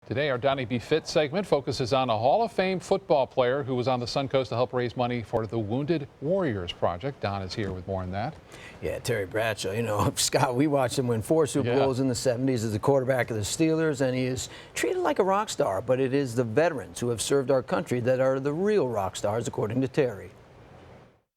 Today, our Donnie Be Fit segment focuses on a Hall of Fame football player who was on the Suncoast to help raise money for the Wounded Warriors Project. Don is here with more on that. Yeah, Terry Bradshaw, you know, Scott, we watched him win 4 Super Bowls in the 70s as the quarterback of the Steelers, and he is treated like a rock star, but it is the veterans who have served our country that are the real rock stars, according to Terry.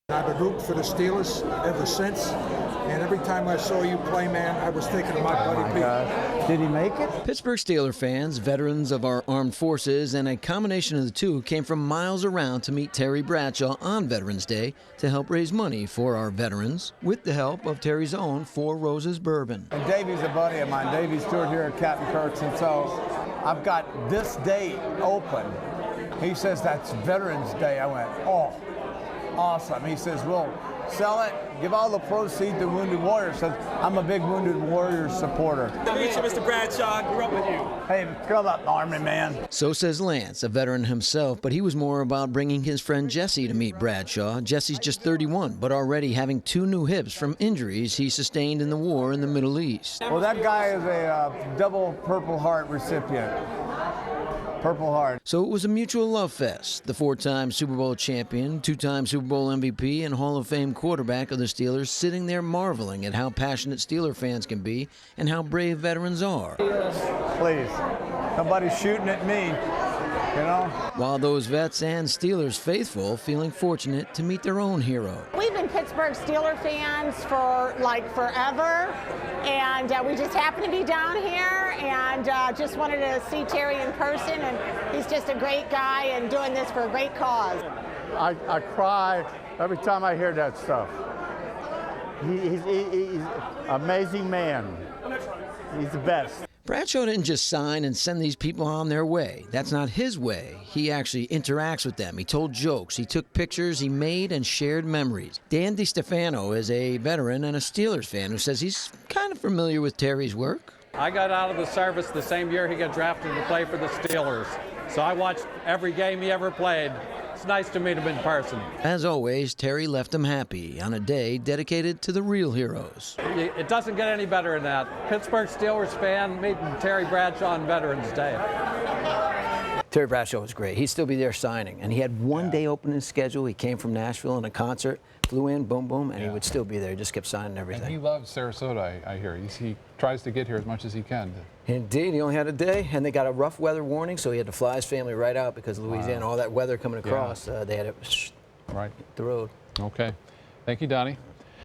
I've been rooting for the Steelers ever since, and every time I saw you play, man, I was thinking of my buddy Pete. Did he make it? Pittsburgh Steelers fans, veterans of our armed forces, and a combination of the two came from miles around to meet Terry Bradshaw on Veterans Day to help raise money for our veterans with the help of Terry's own Four Roses Bourbon. And Davey's a buddy of mine. Davey's toured here at Captain Curt's, and so I've got this date open. He says that's Veterans Day. I went, oh, awesome. He says, we'll sell it, give all the proceeds to Wounded Warriors. So I'm a big Wounded Warriors supporter. Good to meet you, Mr. Bradshaw. I grew up with you. Hey, come up, Army man. So says Lance, a veteran himself, but he was more about bringing his friend Jesse to meet Bradshaw. Jesse's just 31, but already having 2 new hips from injuries he sustained in the war in the Middle East. Well, that guy is a double Purple Heart recipient. Purple Heart. So it was a mutual love fest. The 4-time Super Bowl champion, 2-time Super Bowl MVP, and Hall of Fame quarterback of the Steelers sitting there marveling at how passionate Steeler fans can be and how brave veterans are. Please, nobody's shooting at me, you know? While those vets and Steelers faithful feeling fortunate to meet their own hero. We've been Pittsburgh Steeler fans for like forever, and we just happened to be down here and just wanted to see Terry in person, and he's just a great guy and doing this for a great cause. I cry every time I hear that stuff. He's an amazing man. He's the best. Bradshaw didn't just sign and send these people on their way. That's not his way. He actually interacts with them. He told jokes. He took pictures. He made and shared memories. Dan DiStefano is a veteran and a Steelers fan who says he's kind of familiar with Terry's work. I got out of the service the same year he got drafted to play for the Steelers. So I watched every game he ever played. It's nice to meet him in person. As always, Terry left him happy on a day dedicated to the real heroes. It doesn't get any better than that. Pittsburgh Steelers fan meeting Terry Bradshaw on Veterans Day. Terry Bradshaw was great. He'd still be there signing. And he had one day open in his schedule. He came from Nashville on a concert, flew in, boom, boom, and he would still be there. He just kept signing everything. And he loves Sarasota, I hear. He tries to get here as much as he can. Indeed, he only had a day, and they got a rough weather warning, so he had to fly his family right out because Louisiana, all that weather coming across, they had to hit the road. Okay. Thank you, Donnie.